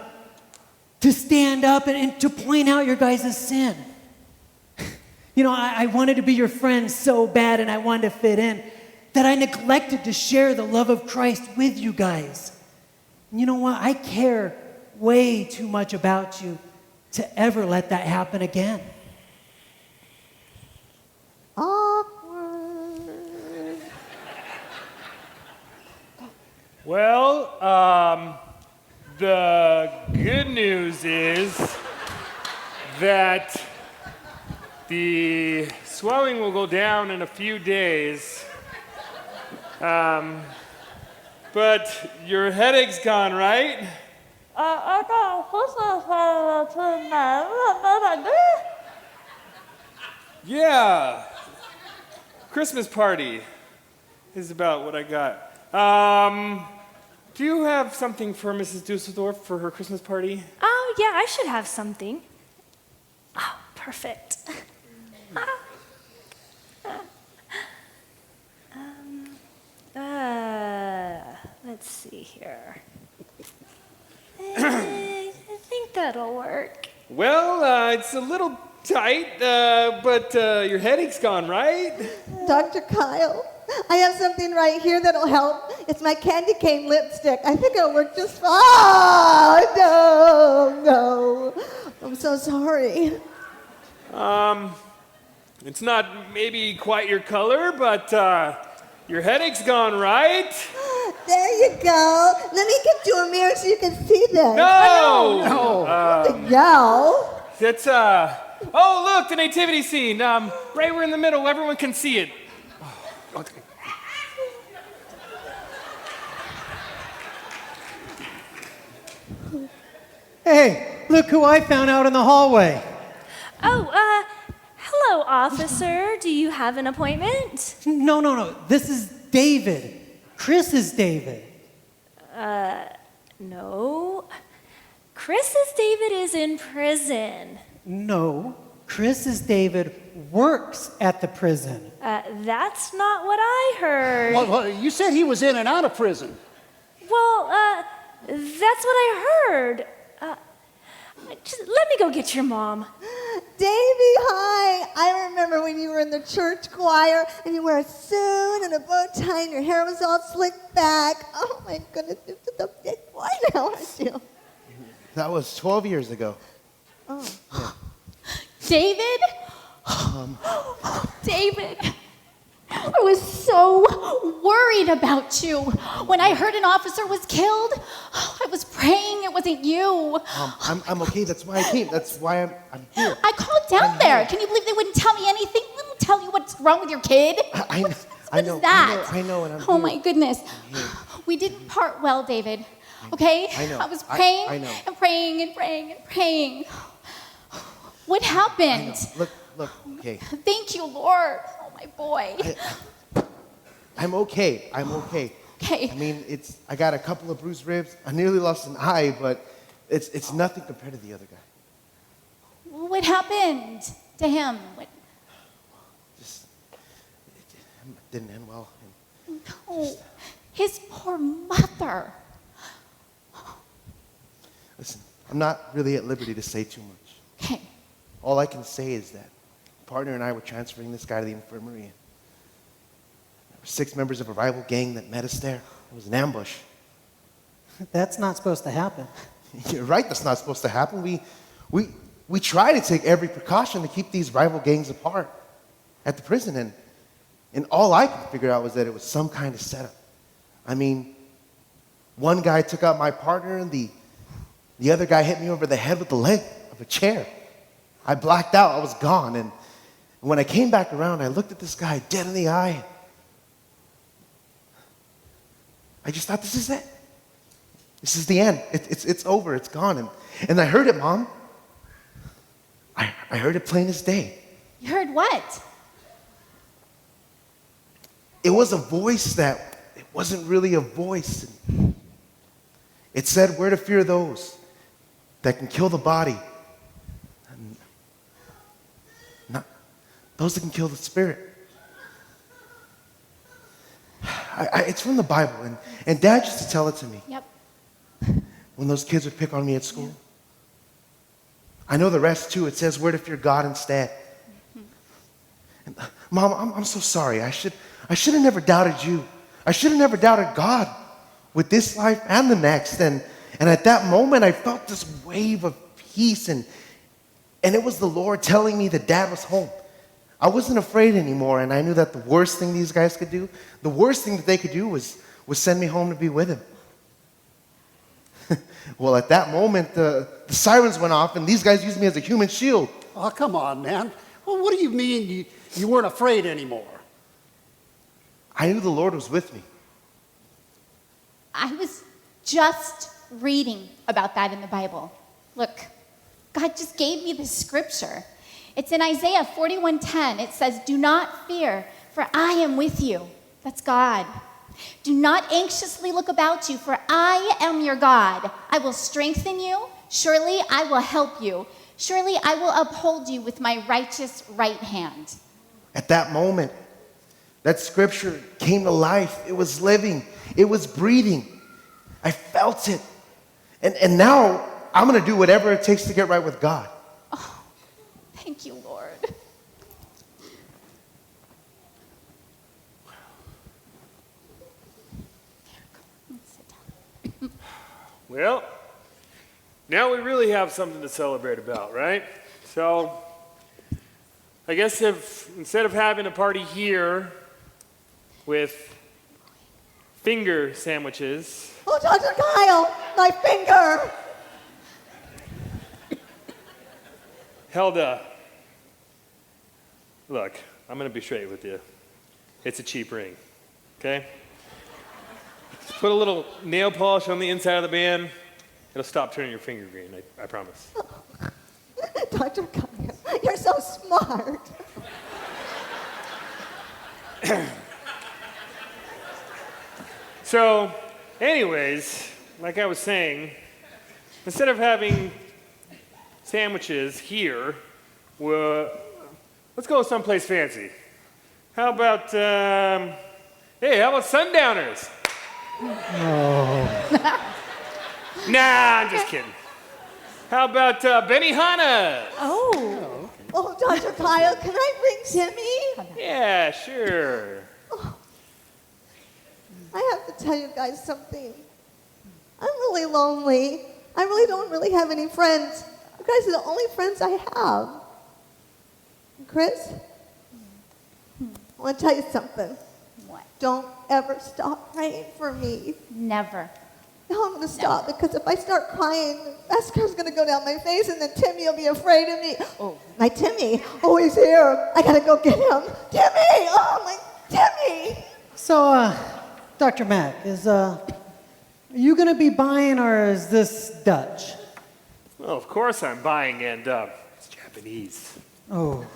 to stand up and to point out your guys' sin. You know, I wanted to be your friend so bad and I wanted to fit in that I neglected to share the love of Christ with you guys. And you know what? I care way too much about you to ever let that happen again. Awkward. Well, the good news is that the swelling will go down in a few days. But your headache's gone, right? Yeah. Christmas party is about what I got. Do you have something for Mrs. Dusseldorf for her Christmas party? Oh, yeah, I should have something. Oh, perfect. Let's see here. I think that'll work. Well, it's a little tight, but your headache's gone, right? Dr. Kyle, I have something right here that'll help. It's my candy cane lipstick. I think it'll work just fine. Oh, no. I'm so sorry. It's not maybe quite your color, but your headache's gone, right? There you go. Let me get you a mirror so you can see this. No! No. It's, oh, look, the nativity scene. Right where in the middle, everyone can see it. Hey, look who I found out in the hallway. Oh, hello, officer. Do you have an appointment? No. This is David. Chris is David. No. Chris's David is in prison. No, Chris's David works at the prison. That's not what I heard. Well, you said he was in and out of prison. Well, that's what I heard. Just let me go get your mom. Davy, hi. I remember when you were in the church choir and you wore a suit and a bow tie and your hair was all slicked back. Oh my goodness, you're just a big boy now, aren't you? That was 12 years ago. Oh. Yeah. David? David, I was so worried about you. When I heard an officer was killed, I was praying it wasn't you. I'm okay. That's why I came. That's why I'm here. I called down there. Can you believe they wouldn't tell me anything? They wouldn't tell you what's wrong with your kid? I know. What is that? I know, and I'm Oh here. my goodness. We didn't part well, David. Okay? I know. I was praying I know. and praying and praying and praying. What happened? Look, okay. Thank you, Lord. Oh my boy. I'm okay. Okay. I mean, I got a couple of bruised ribs. I nearly lost an eye, but it's nothing compared to the other guy. What happened to him? It didn't end well. No, his poor mother. Listen, I'm not really at liberty to say too much. Okay. All I can say is that my partner and I were transferring this guy to the infirmary. And there were 6 members of a rival gang that met us there. It was an ambush. That's not supposed to happen. You're right, that's not supposed to happen. We try to take every precaution to keep these rival gangs apart at the prison. And all I could figure out was that it was some kind of setup. I mean, one guy took out my partner and the other guy hit me over the head with the leg of a chair. I blacked out. I was gone. And when I came back around, I looked at this guy dead in the eye. I just thought, this is it. This is the end. It's over. It's gone. And I heard it, Mom. I heard it plain as day. You heard what? It was a voice that, it wasn't really a voice. It said, where to fear those that can kill the body, and not those that can kill the spirit. It's from the Bible, and Dad used to tell it to me. Yep. When those kids would pick on me at school. I know the rest too. It says where to fear God instead. And, Mom, I'm so sorry. I should have never doubted you. I should have never doubted God with this life and the next. And at that moment, I felt this wave of peace, and it was the Lord telling me that Dad was home. I wasn't afraid anymore, and I knew that the worst thing these guys could do, the worst thing that they could do was send me home to be with him. Well, at that moment, the sirens went off, and these guys used me as a human shield. Oh, come on, man. Well, what do you mean you weren't afraid anymore? I knew the Lord was with me. I was just reading about that in the Bible. Look, God just gave me this scripture. It's in Isaiah 41:10. It says, do not fear, for I am with you. That's God. Do not anxiously look about you, for I am your God. I will strengthen you. Surely I will help you. Surely I will uphold you with my righteous right hand. At that moment, that scripture came to life. It was living. It was breathing. I felt it. And now I'm going to do whatever it takes to get right with God. Oh, thank you, Lord. Well, now we really have something to celebrate about, right? So, I guess if instead of having a party here with finger sandwiches. Oh, Dr. Kyle, my finger! Helda, look, I'm going to be straight with you. It's a cheap ring, okay? Just put a little nail polish on the inside of the band. It'll stop turning your finger green, I promise. Dr. Kyle, you're so smart. So, anyways, like I was saying, instead of having sandwiches here, let's go someplace fancy. How about, hey, how about sundowners? Oh. Nah, I'm just kidding. How about Benihana? Oh. Oh, Dr. Kyle, can I bring Timmy? Yeah, sure. I have to tell you guys something. I'm really lonely. I really don't have any friends. You guys are the only friends I have. Chris, I want to tell you something. What? Don't ever stop praying for me. Never. No, I'm going to stop because if I start crying, mascara's going to go down my face and then Timmy will be afraid of me. Oh, my Timmy. Oh, he's here. I got to go get him. Timmy! Oh, my Timmy! So, Dr. Mack, are you going to be buying or is this Dutch? Well, of course I'm buying, and it's Japanese. Oh.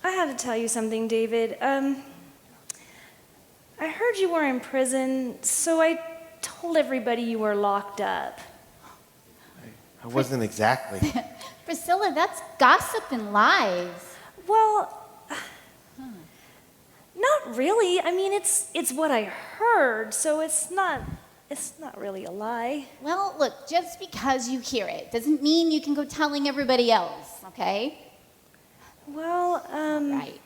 I have to tell you something, David. I heard you were in prison, so I told everybody you were locked up. I wasn't exactly. Priscilla, that's gossip and lies. Well, not really. I mean, it's what I heard, so it's not really a lie. Well, look, just because you hear it doesn't mean you can go telling everybody else, okay? Well, Right.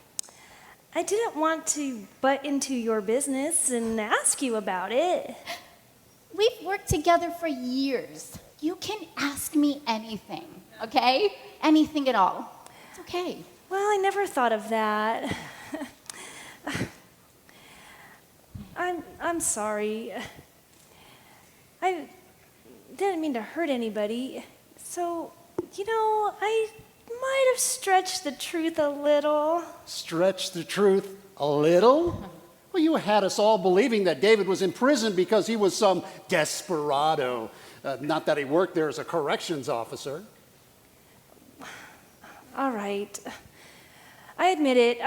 I didn't want to butt into your business and ask you about it. We've worked together for years. You can ask me anything, okay? Anything at all. It's okay. Well, I never thought of that. I'm sorry. I didn't mean to hurt anybody. So, I might have stretched the truth a little. Stretch the truth a little? Well, you had us all believing that David was in prison because he was some desperado. Not that he worked there as a corrections officer. All right. I admit it.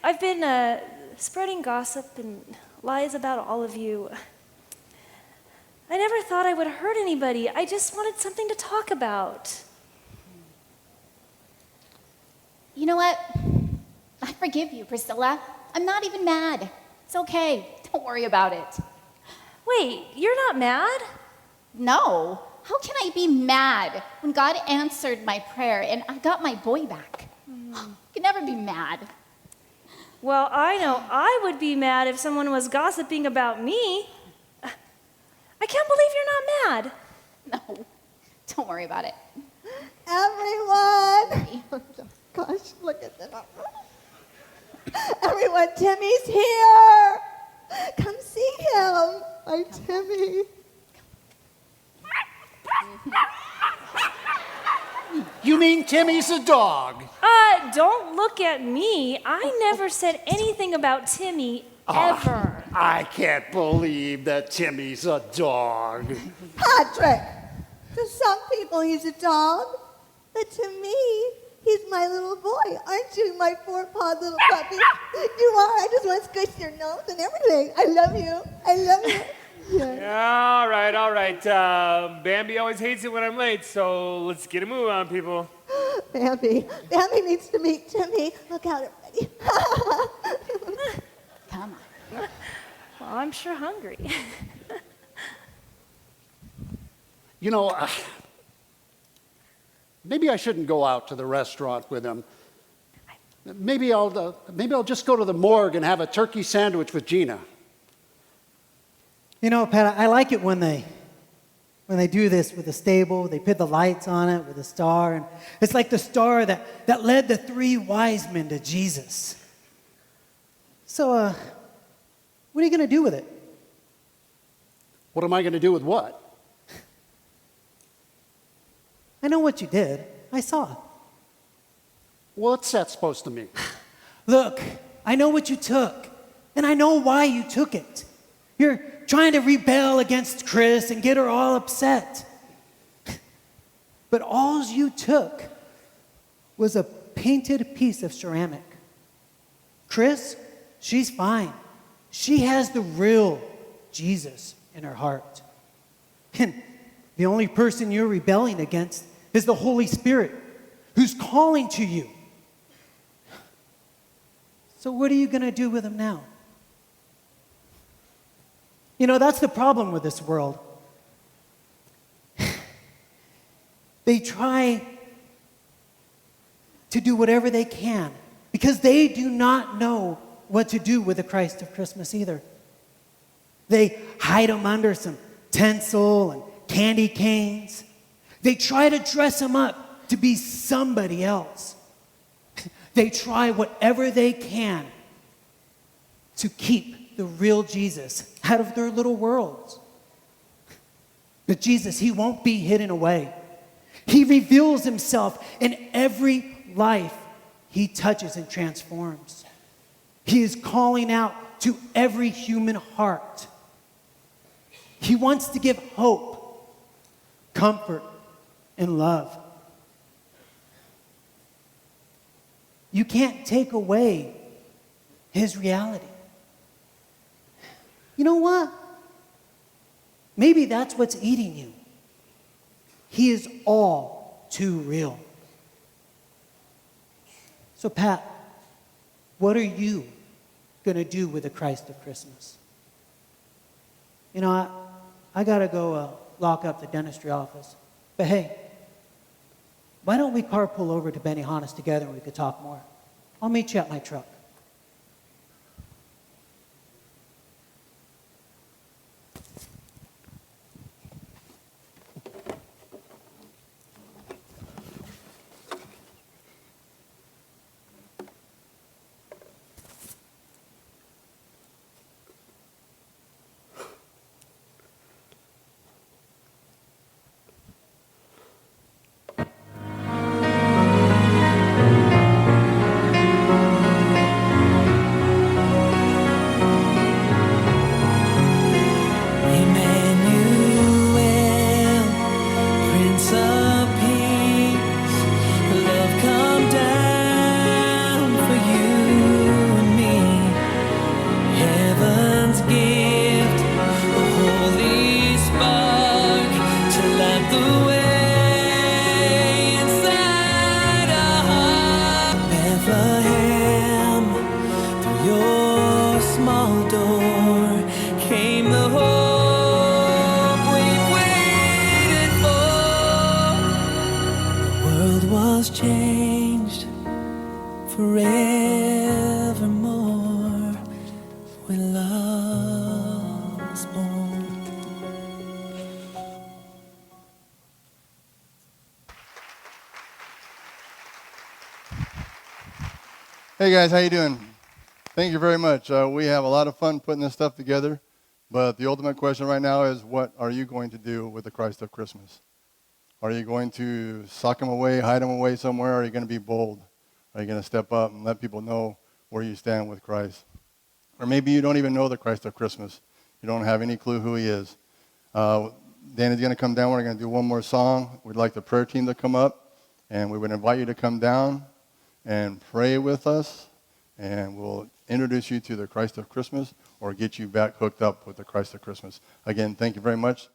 I've been spreading gossip and lies about all of you. I never thought I would hurt anybody. I just wanted something to talk about. You know what? I forgive you, Priscilla. I'm not even mad. It's okay. Don't worry about it. Wait, you're not mad? No. How can I be mad when God answered my prayer and I got my boy back? I could never be mad. Well, I know I would be mad if someone was gossiping about me. I can't believe you're not mad. No. Don't worry about it. Everyone! Gosh, look at that. Everyone, Timmy's here! Come see him. My Timmy. You mean Timmy's a dog? Don't look at me. I never said anything about Timmy, ever. I can't believe that Timmy's a dog. Patrick! To some people, he's a dog. But to me, he's my little boy. Aren't you, my four-pawed little puppy? You are. I just want to squish your nose and everything. I love you. I love you. Yeah. All right. Bambi always hates it when I'm late, so let's get a move on, people. Bambi needs to meet Timmy. Look out, everybody. Come on. Well, I'm sure hungry. Maybe I shouldn't go out to the restaurant with him. Maybe I'll just go to the morgue and have a turkey sandwich with Gina. Pat, I like it when they do this with the stable. They put the lights on it with a star, and it's like the star that led the three wise men to Jesus. So, what are you going to do with it? What am I going to do with what? I know what you did. I saw. What's that supposed to mean? Look, I know what you took, and I know why you took it. You're trying to rebel against Chris and get her all upset. But all you took was a painted piece of ceramic. Chris, she's fine. She has the real Jesus in her heart. And the only person you're rebelling against is the Holy Spirit, who's calling to you. So what are you going to do with him now? That's the problem with this world. They try to do whatever they can because they do not know what to do with the Christ of Christmas either. They hide him under some tinsel and candy canes. They try to dress him up to be somebody else. They try whatever they can to keep the real Jesus out of their little worlds. But Jesus, he won't be hidden away. He reveals himself in every life he touches and transforms. He is calling out to every human heart. He wants to give hope, comfort, and love. You can't take away his reality. You know what? Maybe that's what's eating you. He is all too real. So, Pat, what are you going to do with the Christ of Christmas? I got to go lock up the dentistry office. But hey, why don't we carpool over to Benihana's together and we could talk more? I'll meet you at my truck. heaven's gift, a holy spark to light the way inside our heart. Bethlehem, through your small door came the hope we've waited for. The world was changed forevermore when love was born. Hey guys, how you doing? Thank you very much. We have a lot of fun putting this stuff together, but the ultimate question right now is, what are you going to do with the Christ of Christmas? Are you going to sock him away, hide him away somewhere, or are you going to be bold? Are you going to step up and let people know where you stand with Christ? Or maybe you don't even know the Christ of Christmas. You don't have any clue who he is. Danny's going to come down. We're going to do one more song. We'd like the prayer team to come up, and we would invite you to come down and pray with us, and we'll introduce you to the Christ of Christmas or get you back hooked up with the Christ of Christmas. Again, thank you very much.